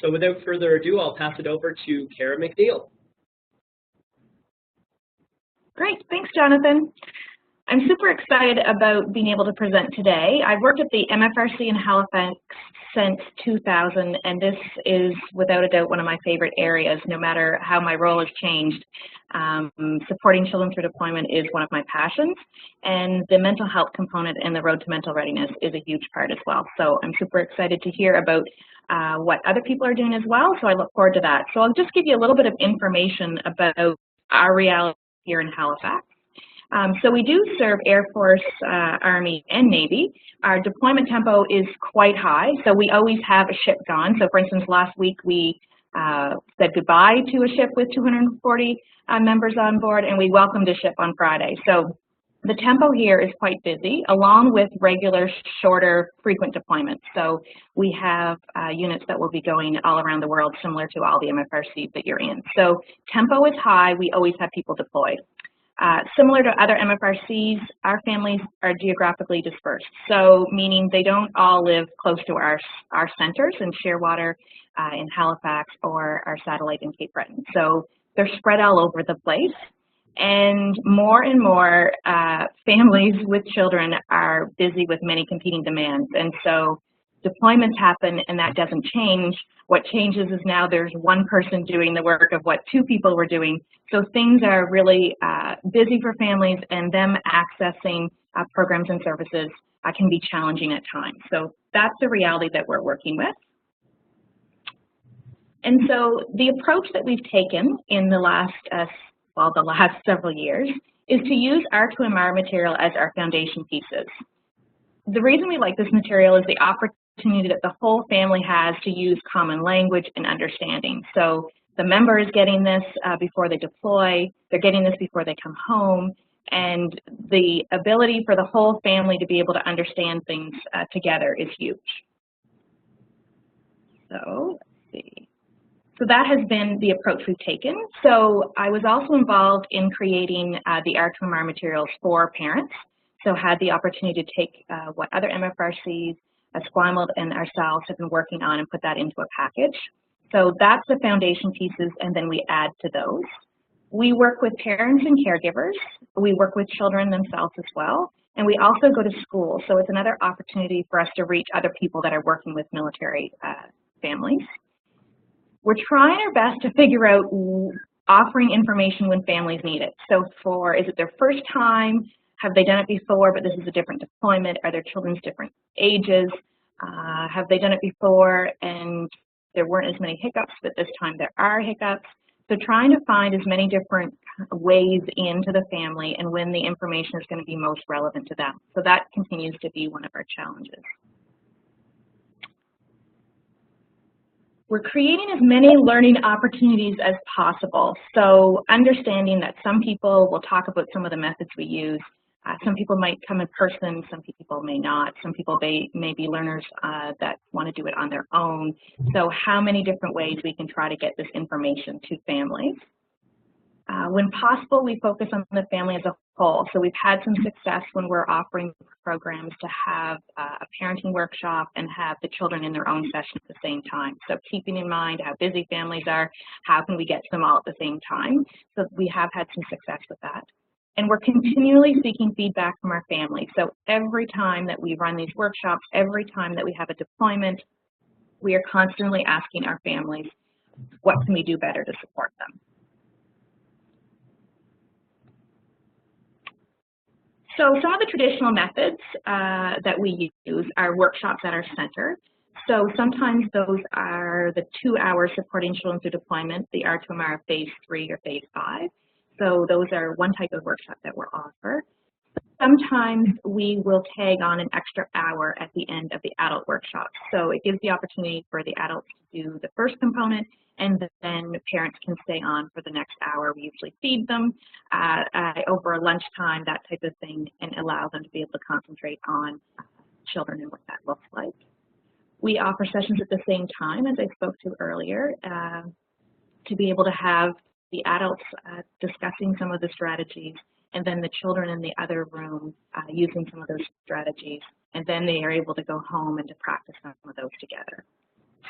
So without further ado, I'll pass it over to Kara McNeil. Great, thanks, Jonathan. I'm super excited about being able to present today. I've worked at the MFRC in Halifax since 2000, and this is without a doubt one of my favorite areas, no matter how my role has changed. Supporting children through deployment is one of my passions, and the mental health component in the Road to Mental Readiness is a huge part as well. So I'm super excited to hear about what other people are doing as well, so I look forward to that. So I'll just give you a little bit of information about our reality here in Halifax. So we do serve Air Force, Army, and Navy. Our deployment tempo is quite high, so we always have a ship gone. So for instance, last week we said goodbye to a ship with 240 members on board, and we welcomed a ship on Friday. So the tempo here is quite busy, along with regular, shorter, frequent deployments. So we have units that will be going all around the world, similar to all the MFRCs that you're in. So tempo is high, we always have people deployed. Similar to other MFRCs, our families are geographically dispersed, so meaning they don't all live close to our centers in Shearwater, in Halifax, or our satellite in Cape Breton. So they're spread all over the place, and more families with children are busy with many competing demands, and so deployments happen and that doesn't change. What changes is now there's one person doing the work of what two people were doing. So things are really busy for families, and them accessing programs and services can be challenging at times. So that's the reality that we're working with. And so the approach that we've taken in the last several years is to use R2MR material as our foundation pieces. The reason we like this material is the opportunity that the whole family has to use common language and understanding. So the member is getting this before they deploy, they're getting this before they come home, and the ability for the whole family to be able to understand things together is huge. So let's see. So that has been the approach we've taken. So I was also involved in creating the R2MR materials for parents. So had the opportunity to take what other MFRCs, Esquimalt, and ourselves have been working on and put that into a package. So that's the foundation pieces, and then we add to those. We work with parents and caregivers. We work with children themselves as well. And we also go to school. So it's another opportunity for us to reach other people that are working with military families. We're trying our best to figure out offering information when families need it. So is it their first time? Have they done it before, but this is a different deployment? Are their children's different ages? Have they done it before and there weren't as many hiccups, but this time there are hiccups? So trying to find as many different ways into the family and when the information is going to be most relevant to them. So that continues to be one of our challenges. We're creating as many learning opportunities as possible. So understanding that some people will talk about some of the methods we use. Some people might come in person, some people may not. Some people may be learners that want to do it on their own. So how many different ways we can try to get this information to families. When possible, we focus on the family as a whole. So we've had some success when we're offering programs to have a parenting workshop and have the children in their own session at the same time. So keeping in mind how busy families are, how can we get to them all at the same time? So we have had some success with that. And we're continually seeking feedback from our families. So every time that we run these workshops, every time that we have a deployment, we are constantly asking our families, what can we do better to support them? So some of the traditional methods that we use are workshops at our center. So sometimes those are the 2 hours supporting children through deployment, the R2MR Phase 3 or Phase 5. So those are one type of workshop that we'll offer. Sometimes we will tag on an extra hour at the end of the adult workshop. So it gives the opportunity for the adults to do the first component, and then parents can stay on for the next hour. We usually feed them over lunchtime, that type of thing, and allow them to be able to concentrate on children and what that looks like. We offer sessions at the same time, as I spoke to earlier, to be able to have the adults discussing some of the strategies, and then the children in the other room using some of those strategies, and then they are able to go home and to practice some of those together.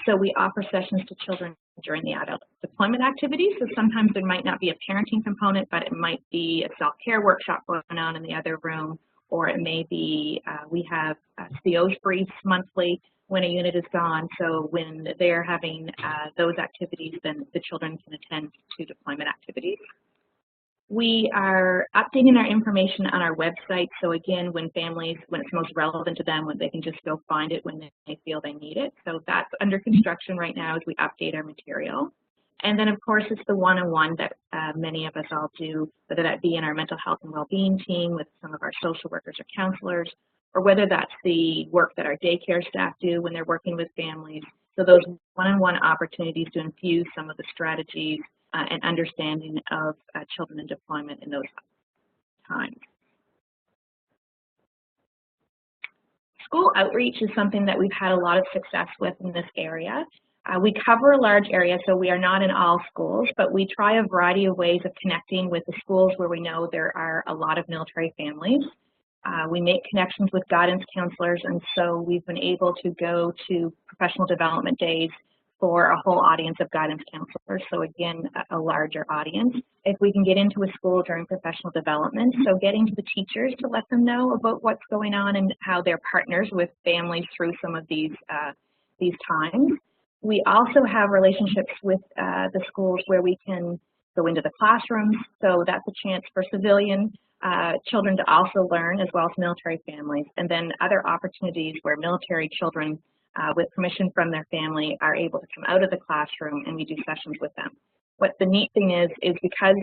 So we offer sessions to children during the adult deployment activities. So sometimes there might not be a parenting component, but it might be a self-care workshop going on in the other room, or it may be, we have COs briefs monthly when a unit is gone. So when they're having those activities, then the children can attend to deployment activities. We are updating our information on our website. So again, when it's most relevant to them, when they can just go find it when they feel they need it. So that's under construction right now as we update our material. And then of course, it's the one-on-one that many of us all do, whether that be in our mental health and well-being team with some of our social workers or counselors, or whether that's the work that our daycare staff do when they're working with families. So those one-on-one opportunities to infuse some of the strategies and understanding of children in deployment in those times. School outreach is something that we've had a lot of success with in this area. We cover a large area, so we are not in all schools, but we try a variety of ways of connecting with the schools where we know there are a lot of military families. We make connections with guidance counselors, and so we've been able to go to professional development days for a whole audience of guidance counselors, so again, a larger audience. If we can get into a school during professional development, so getting to the teachers to let them know about what's going on and how they're partners with families through some of these times. We also have relationships with the schools where we can go into the classrooms, so that's a chance for civilian children to also learn, as well as military families, and then other opportunities where military children with permission from their family are able to come out of the classroom and we do sessions with them. What the neat thing is because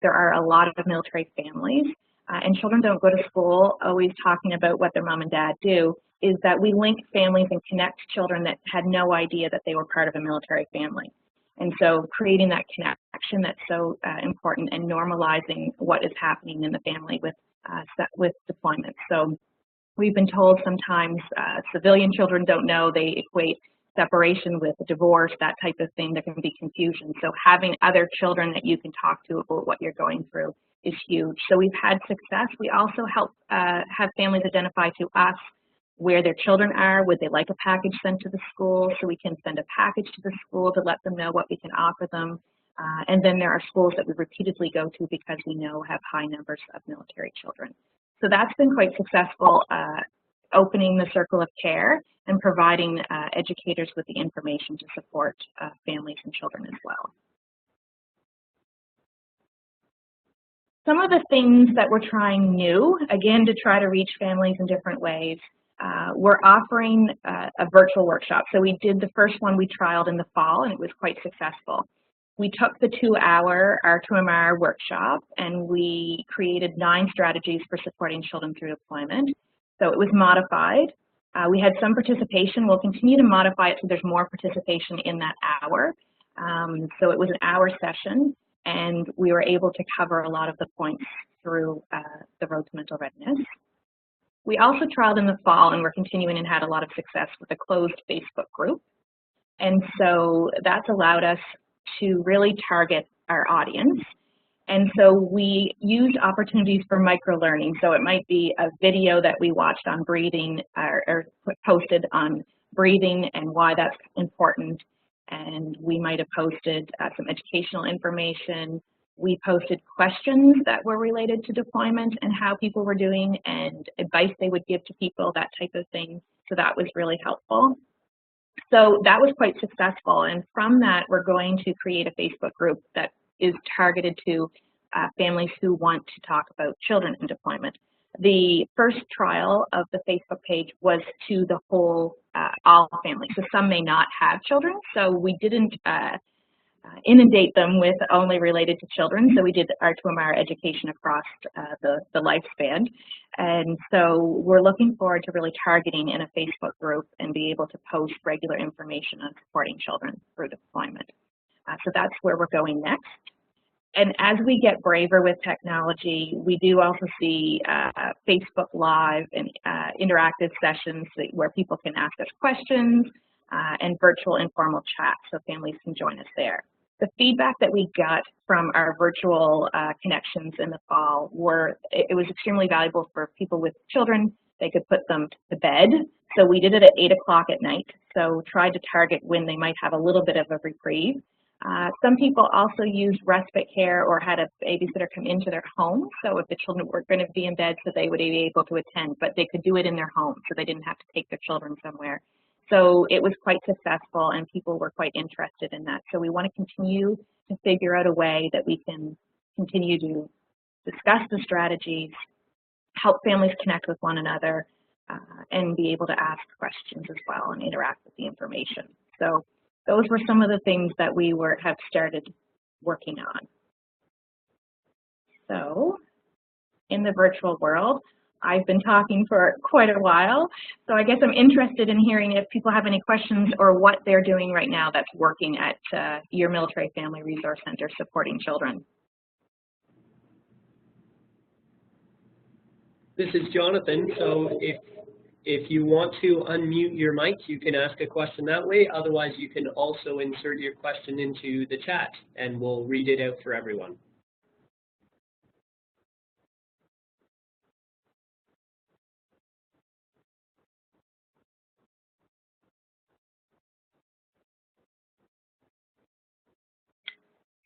there are a lot of military families and children don't go to school always talking about what their mom and dad do, is that we link families and connect children that had no idea that they were part of a military family. And so creating that connection that's so important and normalizing what is happening in the family with deployment. So we've been told sometimes civilian children don't know, they equate separation with divorce, that type of thing. There can be confusion. So having other children that you can talk to about what you're going through is huge. So we've had success. We also help have families identify to us where their children are. Would they like a package sent to the school? So we can send a package to the school to let them know what we can offer them. And then there are schools that we repeatedly go to because we know have high numbers of military children. So that's been quite successful, opening the circle of care and providing educators with the information to support families and children as well. Some of the things that we're trying new, again, to try to reach families in different ways, we're offering a virtual workshop. So we did the first one we trialed in the fall, and it was quite successful. We took the 2-hour R2MR workshop and we created 9 strategies for supporting children through deployment. So it was modified. We had some participation. We'll continue to modify it so there's more participation in that hour. So it was an hour session and we were able to cover a lot of the points through the Road to Mental Readiness. We also trialed in the fall and we're continuing and had a lot of success with a closed Facebook group. And so that's allowed us to really target our audience. And so we used opportunities for micro-learning. So it might be a video that we watched on breathing or posted on breathing and why that's important. And we might have posted some educational information. We posted questions that were related to deployment and how people were doing and advice they would give to people, that type of thing. So that was really helpful. So that was quite successful, and from that we're going to create a Facebook group that is targeted to families who want to talk about children in deployment. The first trial of the Facebook page was to the whole, all families, so some may not have children, so we didn't inundate them with only related to children. So we did R2MR education across the lifespan. And so we're looking forward to really targeting in a Facebook group and be able to post regular information on supporting children through deployment. So that's where we're going next. And as we get braver with technology, we do also see Facebook Live and interactive sessions where people can ask us questions and virtual informal chat, so families can join us there. The feedback that we got from our virtual connections in the fall it was extremely valuable for people with children. They could put them to bed So we did it at 8 o'clock at night, so tried to target when they might have a little bit of a reprieve. Some people also used respite care or had a babysitter come into their home, so if the children were going to be in bed, so they would be able to attend, but they could do it in their home, so they didn't have to take their children somewhere. So it was quite successful, and people were quite interested in that. So we want to continue to figure out a way that we can continue to discuss the strategies, help families connect with one another, and be able to ask questions as well and interact with the information. So those were some of the things that we have started working on. So in the virtual world, I've been talking for quite a while, so I guess I'm interested in hearing if people have any questions or what they're doing right now that's working at your Military Family Resource Center supporting children. This is Jonathan, so if you want to unmute your mic, you can ask a question that way. Otherwise, you can also insert your question into the chat, and we'll read it out for everyone.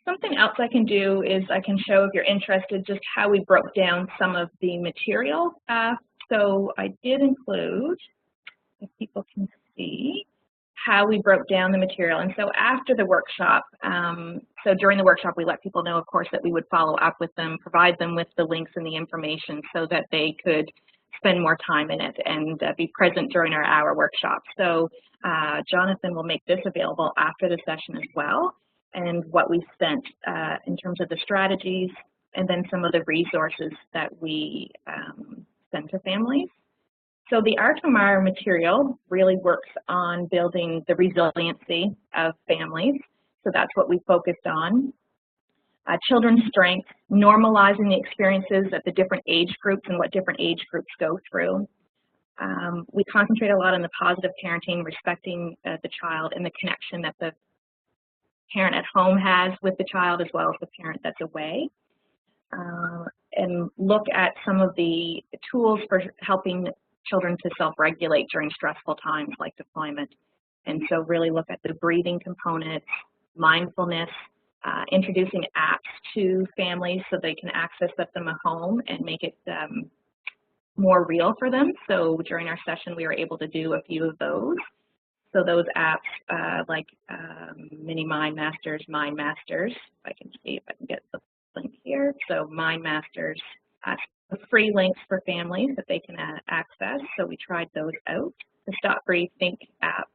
Something else I can do is I can show, if you're interested, just how we broke down some of the material. So I did include, if people can see, how we broke down the material. And so after the workshop, so during the workshop, we let people know, of course, that we would follow up with them, provide them with the links and the information so that they could spend more time in it and be present during our hour workshop. So Jonathan will make this available after the session as well, and what we spent in terms of the strategies, and then some of the resources that we send to families. So the R2MR material really works on building the resiliency of families. So that's what we focused on. Children's strengths, normalizing the experiences of the different age groups and what different age groups go through. We concentrate a lot on the positive parenting, respecting the child and the connection that the parent at home has with the child as well as the parent that's away. And look at some of the tools for helping children to self-regulate during stressful times like deployment. And so really look at the breathing components, mindfulness, introducing apps to families so they can access them at home and make it more real for them. So during our session, we were able to do a few of those. So those apps like Mini Mind Masters, Mind Masters, if I can see if I can get the link here. So Mind Masters, free links for families that they can access. So we tried those out. The Stop, Breathe, Think app.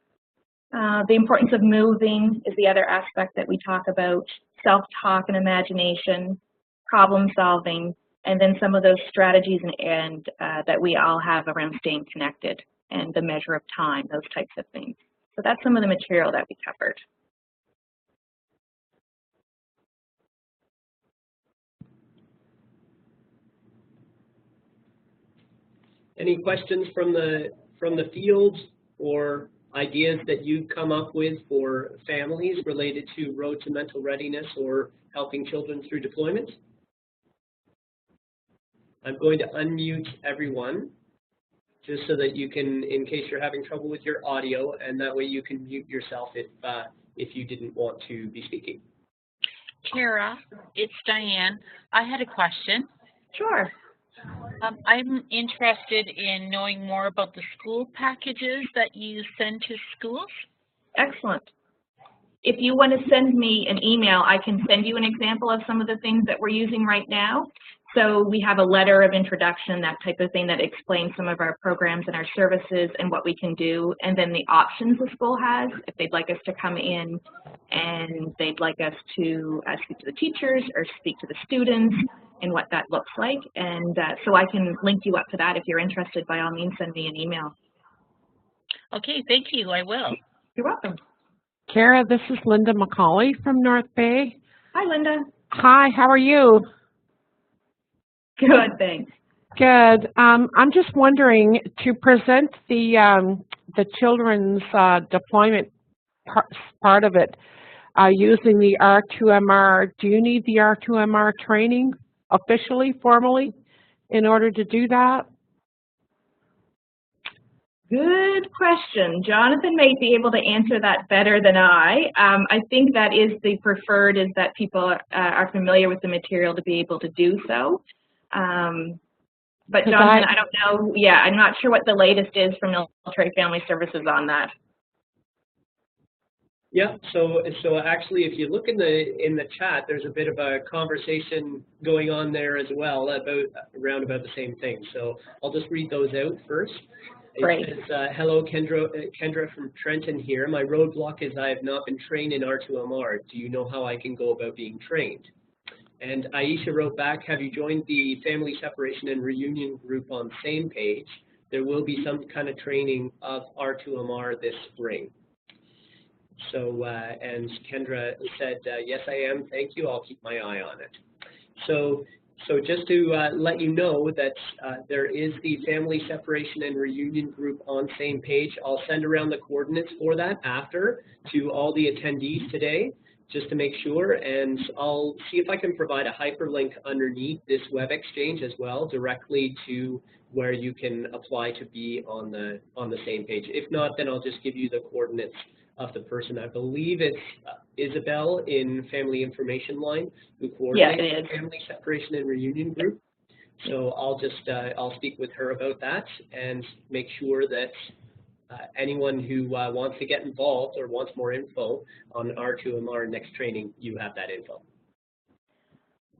The importance of moving is the other aspect that we talk about. Self-talk and imagination, problem solving, and then some of those strategies and that we all have around staying connected and the measure of time, those types of things. So that's some of the material that we covered. Any questions from the field or ideas that you've come up with for families related to Road to Mental Readiness or helping children through deployment? I'm going to unmute everyone just so that you can, in case you're having trouble with your audio, and that way you can mute yourself if you didn't want to be speaking. Kara, it's Diane. I had a question. Sure. I'm interested in knowing more about the school packages that you send to schools. Excellent. If you want to send me an email, I can send you an example of some of the things that we're using right now. So we have a letter of introduction, that type of thing, that explains some of our programs and our services and what we can do, and then the options the school has if they'd like us to come in and they'd like us to speak to the teachers or speak to the students and what that looks like. And so I can link you up to that. If you're interested, by all means, send me an email. Okay, thank you. I will. You're welcome. Kara, this is Linda McCauley from North Bay. Hi, Linda. Hi, how are you? Good, thanks. Good. I'm just wondering, to present the children's deployment part of it using the R2MR, do you need the R2MR training officially, formally, in order to do that? Good question. Jonathan may be able to answer that better than I. I think that is the preferred, is that people are familiar with the material to be able to do so. But Jonathan, I don't know. Yeah, I'm not sure what the latest is from Military Family Services on that. Yeah, so actually, if you look in the chat, there's a bit of a conversation going on there as well around about the same thing. So I'll just read those out first. Great. It says, hello, Kendra from Trenton here. My roadblock is I have not been trained in R2MR. Do you know how I can go about being trained? And Aisha wrote back, have you joined the Family Separation and Reunion group on the same page? There will be some kind of training of R2MR this spring. So, and Kendra said, yes, I am. Thank you. I'll keep my eye on it. So just to let you know that there is the Family Separation and Reunion group on same page. I'll send around the coordinates for that after to all the attendees today, just to make sure. And I'll see if I can provide a hyperlink underneath this web exchange as well, directly to where you can apply to be on the same page. If not, then I'll just give you the coordinates of the person. I believe it's Isabel in Family Information Line who coordinates the Family Separation and Reunion group. So I'll just I'll speak with her about that and make sure that anyone who wants to get involved or wants more info on R2MR next training, you have that info.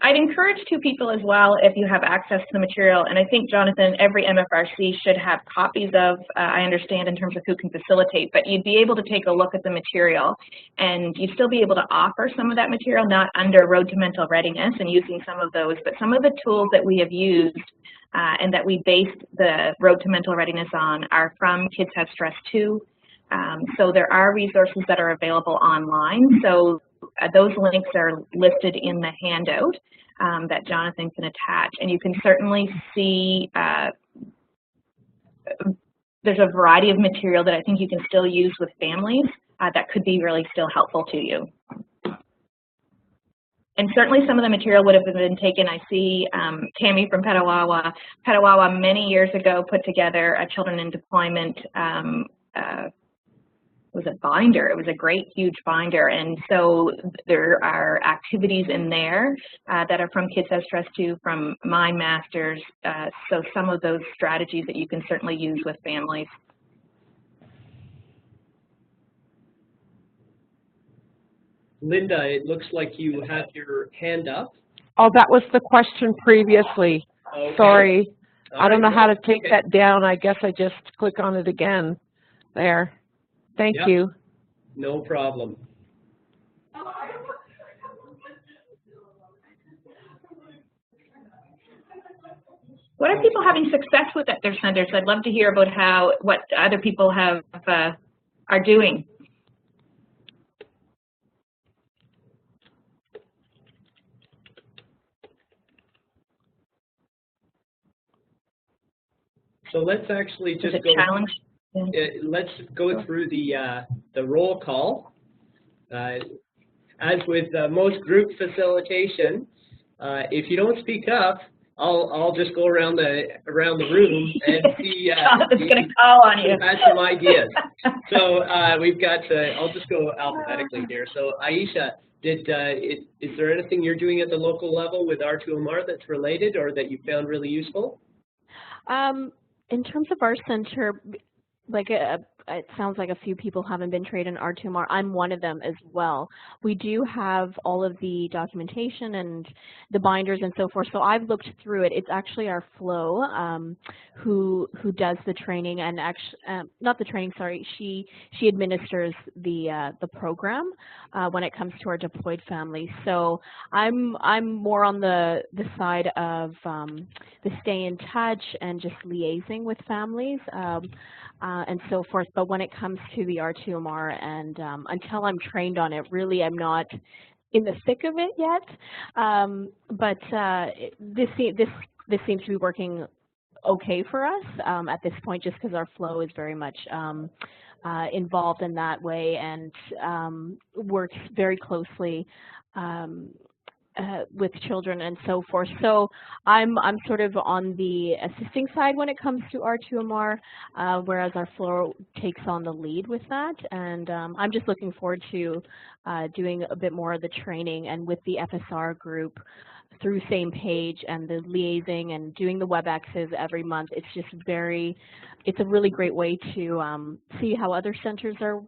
I'd encourage two people as well if you have access to the material, and I think, Jonathan, every MFRC should have copies of, I understand in terms of who can facilitate, but you'd be able to take a look at the material and you'd still be able to offer some of that material, not under Road to Mental Readiness and using some of those, but some of the tools that we have used and that we based the Road to Mental Readiness on are from Kids Have Stress Too. So there are resources that are available online. So those links are listed in the handout that Jonathan can attach. And you can certainly see there's a variety of material that I think you can still use with families that could be really still helpful to you. And certainly some of the material would have been taken. I see Tammy from Petawawa. Petawawa many years ago put together a children in deployment was a binder. It was a great, huge binder. And so there are activities in there that are from Kids Have Stress Too, from my masters. So some of those strategies that you can certainly use with families. Linda, it looks like you have your hand up. Oh, that was the question previously. Okay. Sorry. I don't know how to take that down. I guess I just click on it again. There. Thank you. No problem. What are people having success with at their centers? I'd love to hear about what other people have are doing. So let's actually just go. Challenge. Let's go through the roll call. As with most group facilitation, if you don't speak up, I'll just go around the room and see. Jonathan's going to call on you. Add some ideas. So we've got. I'll just go alphabetically here. So Aisha, is there anything you're doing at the local level with R2MR that's related or that you found really useful? In terms of our center, like it sounds like a few people haven't been trained in R2MR. I'm one of them as well. We do have all of the documentation and the binders and so forth. So I've looked through it. It's actually our Flo who does the training, and actually not the training. Sorry, she administers the program when it comes to our deployed families. So I'm more on the side of the stay in touch and just liaising with families. And so forth. But when it comes to the R2MR, and until I'm trained on it, really I'm not in the thick of it yet. But this seems to be working okay for us at this point, just because our Flow is very much involved in that way and works very closely with children and so forth. So I'm sort of on the assisting side when it comes to R2MR, whereas our floor takes on the lead with that. And I'm just looking forward to doing a bit more of the training, and with the FSR group through Same Page and the liaising and doing the WebExes every month. It's just it's a really great way to see how other centers are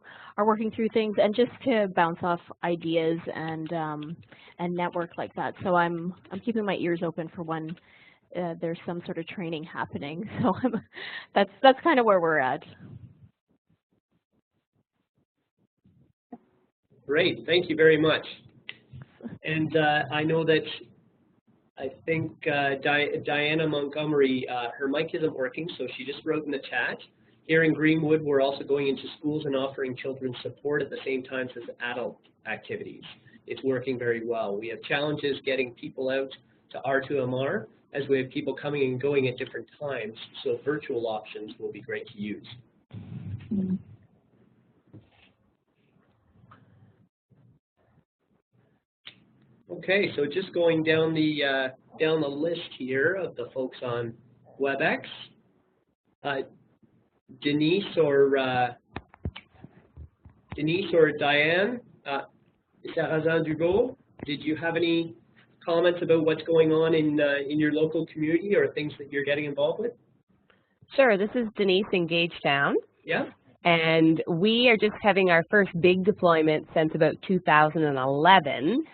working through things, and just to bounce off ideas and network like that. So I'm keeping my ears open for when there's some sort of training happening. So that's kind of where we're at. Great, thank you very much. And I know that I think Diana Montgomery, her mic isn't working, so she just wrote in the chat. Here in Greenwood, we're also going into schools and offering children support at the same time as adult activities. It's working very well. We have challenges getting people out to R2MR, as we have people coming and going at different times, so virtual options will be great to use. Mm-hmm. Okay, so just going down the list here of the folks on WebEx, Denise or Diane, Sarrazin Dugo, did you have any comments about what's going on in your local community or things that you're getting involved with? Sure, this is Denise in Gagetown. Yeah. And we are just having our first big deployment since about 2011.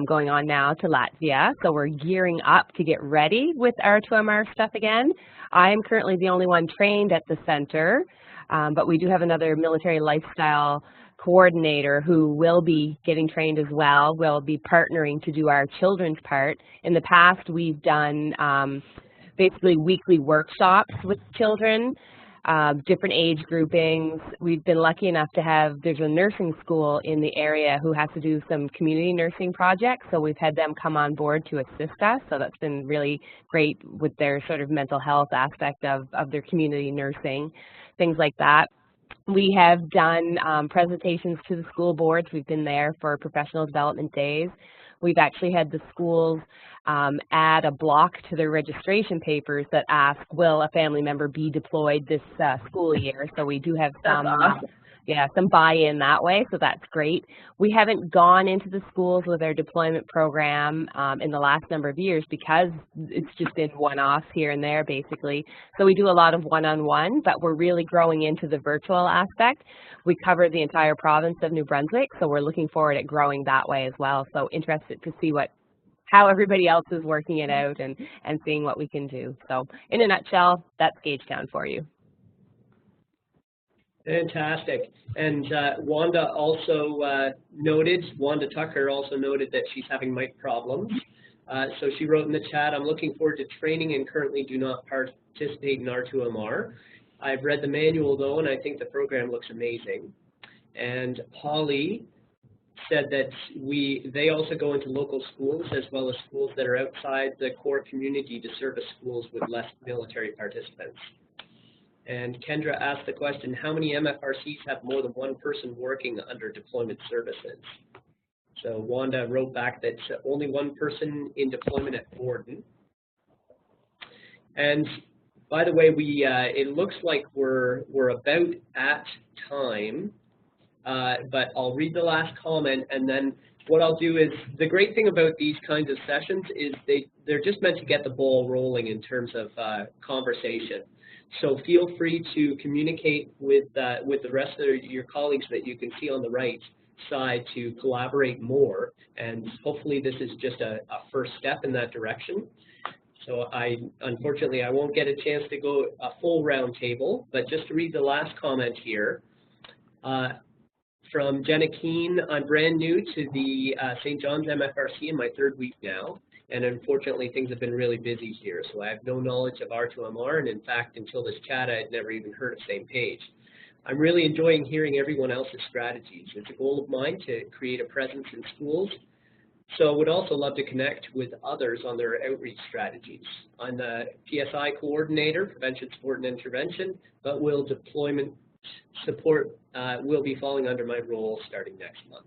Going on now to Latvia, so we're gearing up to get ready with R2MR stuff again. I'm currently the only one trained at the center, but we do have another military lifestyle coordinator who will be getting trained as well. We'll be partnering to do our children's part. In the past, we've done basically weekly workshops with children, different age groupings. We've been lucky enough to have, there's a nursing school in the area who has to do some community nursing projects, so we've had them come on board to assist us, so that's been really great with their sort of mental health aspect of their community nursing, things like that. We have done presentations to the school boards. We've been there for professional development days. We've actually had the schools add a block to their registration papers that ask, will a family member be deployed this school year? So we do have some, some buy-in that way, so that's great. We haven't gone into the schools with our deployment program in the last number of years because it's just been one-offs here and there, basically. So we do a lot of one-on-one, but we're really growing into the virtual aspect. We cover the entire province of New Brunswick, so we're looking forward at growing that way as well. So interested to see how everybody else is working it out and seeing what we can do. So in a nutshell, that's Gagetown for you. Fantastic. And Wanda Tucker also noted that she's having mic problems. So she wrote in the chat, I'm looking forward to training and currently do not participate in R2MR. I've read the manual though, and I think the program looks amazing. And Polly said that they also go into local schools as well as schools that are outside the core community to service schools with less military participants. And Kendra asked the question, how many MFRCs have more than one person working under deployment services? So Wanda wrote back that only one person in deployment at Borden. And by the way, it looks like we're about at time. But I'll read the last comment, and then what I'll do is, the great thing about these kinds of sessions is they're just meant to get the ball rolling in terms of conversation. So feel free to communicate with the rest of your colleagues that you can see on the right side to collaborate more, and hopefully this is just a first step in that direction. So unfortunately, I won't get a chance to go a full round table, but just to read the last comment here. From Jenna Keene, I'm brand new to the St. John's MFRC in my third week now, and unfortunately things have been really busy here, so I have no knowledge of R2MR, and in fact, until this chat, I had never even heard of Same Page. I'm really enjoying hearing everyone else's strategies. It's a goal of mine to create a presence in schools, so I would also love to connect with others on their outreach strategies. I'm the PSI coordinator, Prevention, Support, and Intervention, but deployment support will be falling under my role starting next month.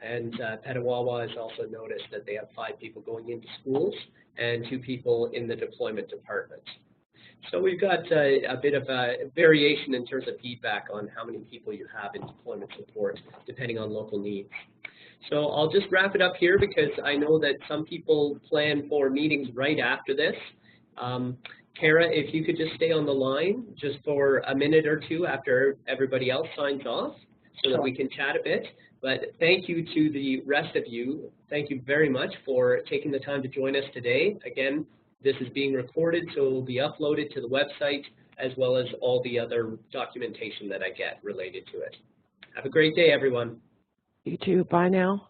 And Petawawa has also noticed that they have 5 people going into schools and 2 people in the deployment department. So we've got a bit of a variation in terms of feedback on how many people you have in deployment support, depending on local needs. So I'll just wrap it up here because I know that some people plan for meetings right after this. Kara, if you could just stay on the line just for a minute or two after everybody else signs off so that we can chat a bit. But thank you to the rest of you. Thank you very much for taking the time to join us today. Again, this is being recorded, so it will be uploaded to the website as well as all the other documentation that I get related to it. Have a great day, everyone. You too. Bye now.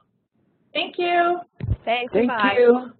Thank you. Thanks. Thank Bye. you.